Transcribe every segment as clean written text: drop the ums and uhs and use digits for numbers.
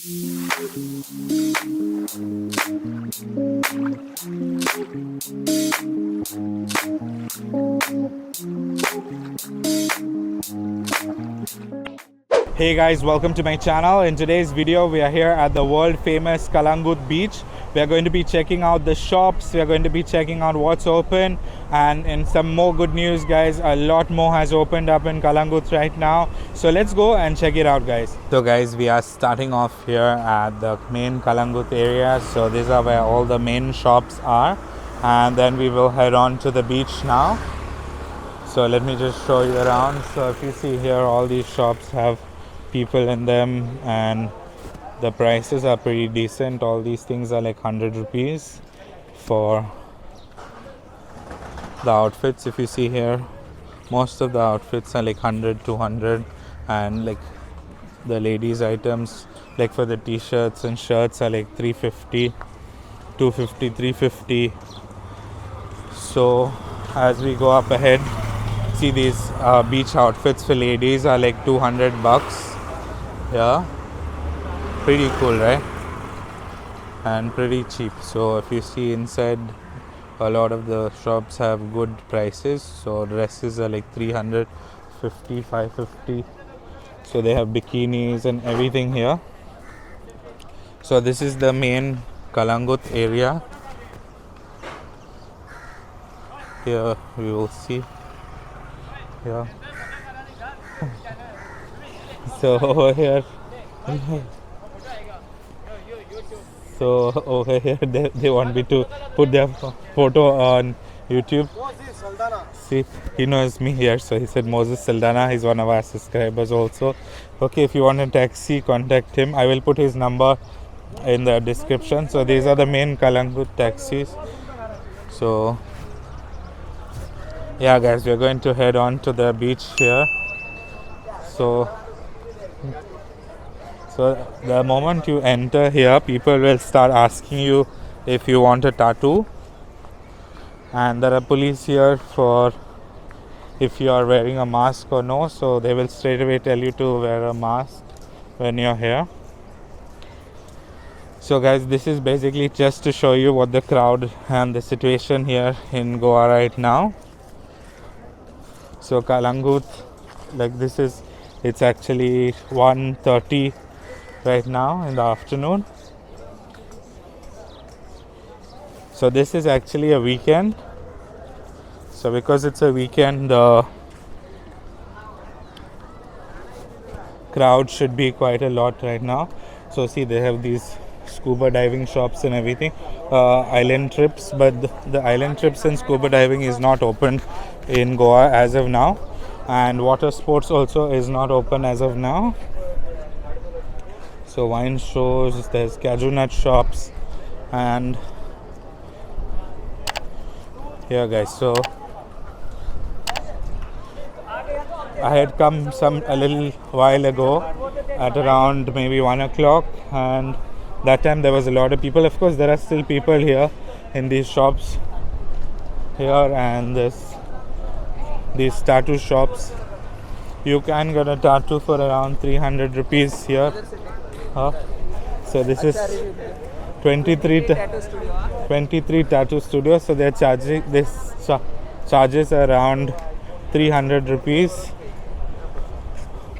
Hey guys, welcome to my channel. In today's video we are here at the world famous Calangute beach. We are going to be checking out the shops, we are going to be checking out what's open, and in some more good news guys, a lot more has opened up in Calangute right now. So let's go and check it out guys. So guys, we are starting off here at the main Calangute area. So these are where all the main shops are, and then we will head on to the beach now. So let me just show you around. So if you see here, all these shops have people in them and the prices are pretty decent. All these things are like 100 rupees for the outfits. If you see here, most of the outfits are like 100, 200, and like the ladies items like for the t-shirts and shirts are like 350, 250, 350. So as we go up ahead, see these beach outfits for ladies are like 200 bucks. Yeah, pretty cool, right? And pretty cheap. So if you see inside, a lot of the shops have good prices. So dresses are like 350, 550. So they have bikinis and everything here. So this is the main Calangute area. Here we will see. Yeah. So over here, they want me to put their photo on YouTube. See, he knows me here, so he said Moses Saldana. He's one of our subscribers also. Okay, if you want a taxi, contact him. I will put his number in the description. So these are the main Calangute taxis. So yeah guys, we're going to head on to the beach here. So the moment you enter here, people will start asking you if you want a tattoo, and there are police here for if you are wearing a mask or no. So they will straight away tell you to wear a mask when you're here. So guys, this is basically just to show you what the crowd and the situation here in Goa right now. So Calangute, like this is, it's actually 1:30 right now in the afternoon. So this is actually a weekend. So because it's a weekend, the crowd should be quite a lot right now. So see, they have these scuba diving shops and everything, island trips, but the island trips and scuba diving is not open in Goa as of now, and water sports also is not open as of now. So wine shows, there's cashew nut shops, and yeah guys, so I had come a little while ago at around maybe 1 o'clock, and that time there was a lot of people. Of course there are still people here in these shops here, and these tattoo shops. You can get a tattoo for around 300 rupees here. So this is 23 tattoo studio. So they're charging, this charges around 300 rupees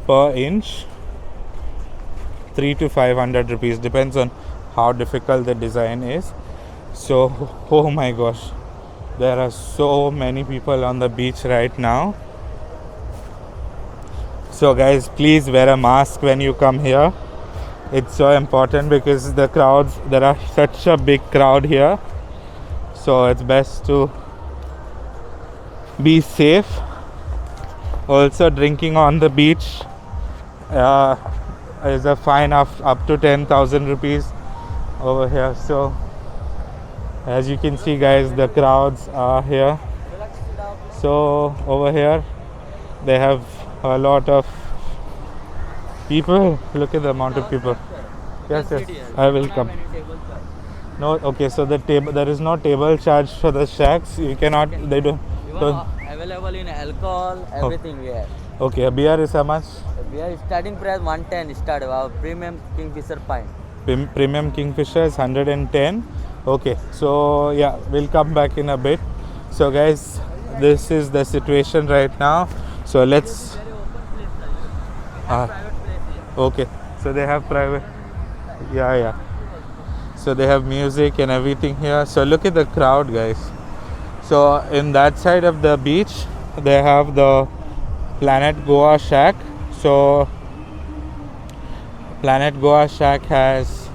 per inch, 3 to 500 rupees, depends on how difficult the design is. So oh my gosh, there are so many people on the beach right now. So guys, please wear a mask when you come here. It's so important because the crowds, there are such a big crowd here. So it's best to be safe. Also, drinking on the beach is a fine of up to 10,000 rupees over here. So as you can see guys, the crowds are here. So over here they have a lot of people. Look at the amount of people. Yes, I will come. No, okay, so the table, there is no table charge for the shacks. You cannot, they don't available in alcohol, everything we have. Okay, a beer is how much? We are starting price 110 start. Our premium Kingfisher pint. Premium Kingfisher is 110. Okay, so yeah, we'll come back in a bit. So guys, this is the situation right now. So let's. Okay, so they have private. Yeah, yeah. So they have music and everything here. So look at the crowd, guys. So in that side of the beach, they have the Planet Goa Shack. So Planet Goa Shack has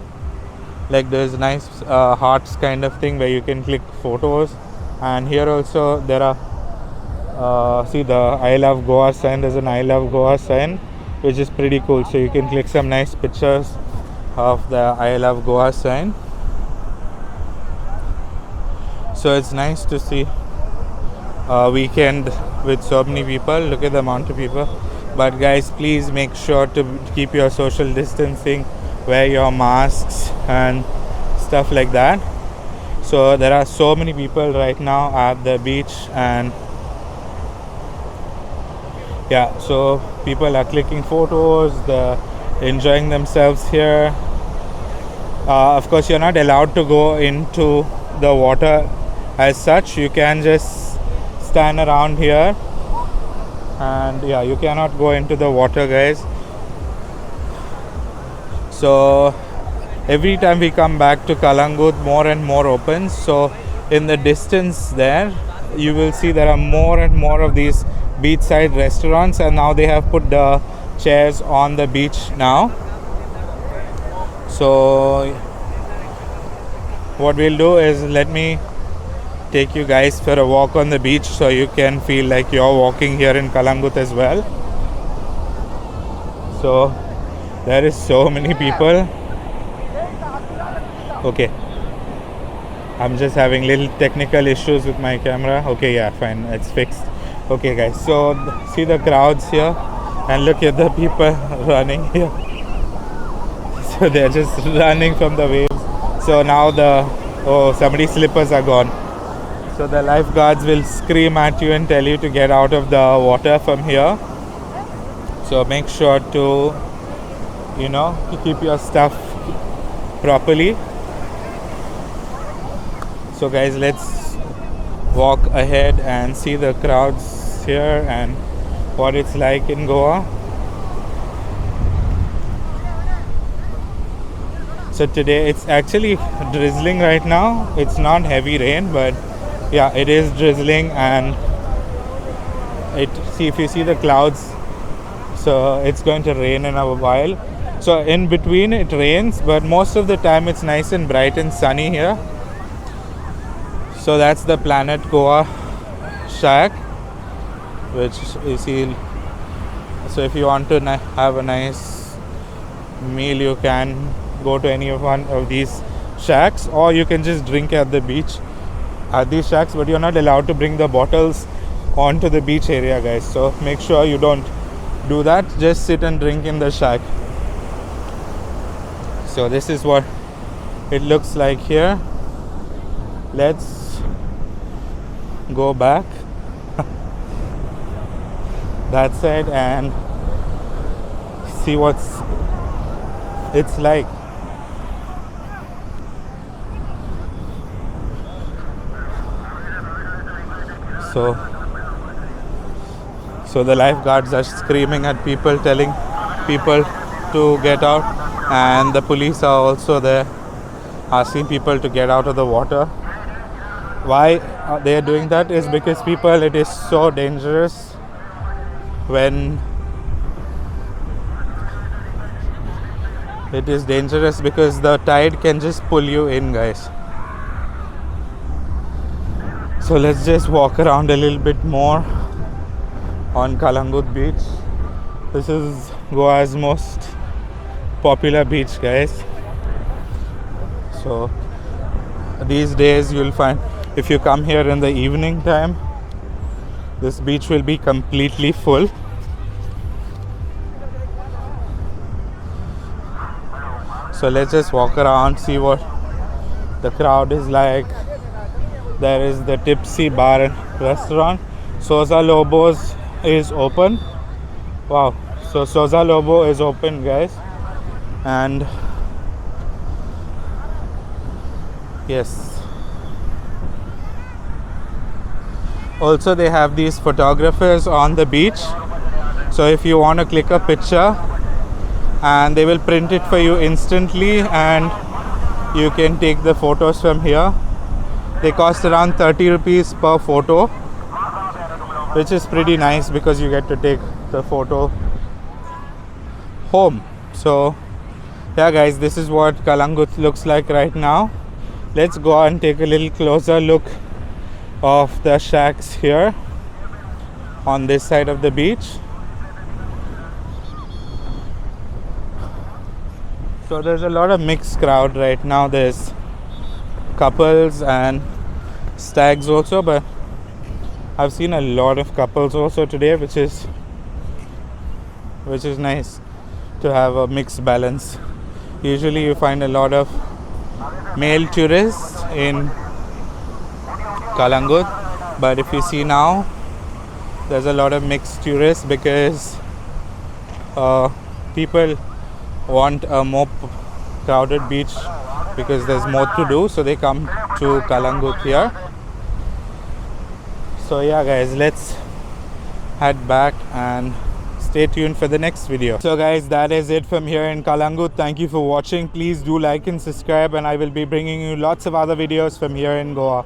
like there's nice hearts kind of thing where you can click photos, and here also there are see the I love Goa sign. There's an I love Goa sign which is pretty cool, so you can click some nice pictures of the I love Goa sign. So it's nice to see a weekend with so many people. Look at the amount of people. But guys, please make sure to keep your social distancing, wear your masks and stuff like that. So there are so many people right now at the beach, and yeah, so people are clicking photos, they're enjoying themselves here. Of course, you're not allowed to go into the water as such. You can just stand around here, and yeah, you cannot go into the water, guys. So every time we come back to Kalangut, more and more opens. So in the distance there, you will see there are more and more of these beachside restaurants, and now they have put the chairs on the beach now. So what we'll do is let me take you guys for a walk on the beach so you can feel like you're walking here in Kalangut as well. So there is so many people. Okay, I'm just having little technical issues with my camera. Okay, yeah, fine, it's fixed. Okay guys, so see the crowds here, and look at the people running here. So they're just running from the waves. So now somebody's slippers are gone. So the lifeguards will scream at you and tell you to get out of the water from here. So make sure to, keep your stuff properly. So guys, let's walk ahead and see the crowds here and what it's like in Goa. So today it's actually drizzling right now. It's not heavy rain, but yeah, it is drizzling, and if you see the clouds, so it's going to rain in a while. So in between it rains, but most of the time it's nice and bright and sunny here. So that's the Planet Goa Shack, which you see. So if you want to have a nice meal, you can go to any of one of these shacks, or you can just drink at the beach at these shacks, but you're not allowed to bring the bottles onto the beach area, guys. So make sure you don't do that. Just sit and drink in the shack. So this is what it looks like here. Let's go back that side and see what's it's like. So the lifeguards are screaming at people, telling people to get out, and the police are also there asking people to get out of the water. Why they are doing that is because it is so dangerous when it is dangerous because the tide can just pull you in, guys. So let's just walk around a little bit more on Kalangut beach. This is Goa's most popular beach, guys. So these days you'll find, if you come here in the evening time, this beach will be completely full. So let's just walk around, see what the crowd is like. There is the Tipsy Bar and Restaurant. Sosa Lobos is open. Wow. So Soza Lobo is open, guys. And yes. Also, they have these photographers on the beach. So if you want to click a picture, and they will print it for you instantly, and you can take the photos from here. They cost around 30 rupees per photo, which is pretty nice because you get to take the photo home. So yeah guys, this is what Kalangut looks like right now. Let's go and take a little closer look of the shacks here on this side of the beach. So there's a lot of mixed crowd right now. There's couples and stags also, but I've seen a lot of couples also today, which is nice to have a mixed balance. Usually you find a lot of male tourists in Kalangut, but if you see now, there's a lot of mixed tourists because people want a more crowded beach because there's more to do, so they come to Kalangut here. So yeah guys, let's head back and stay tuned for the next video. So guys, that is it from here in Kalangut. Thank you for watching. Please do like and subscribe, and I will be bringing you lots of other videos from here in Goa.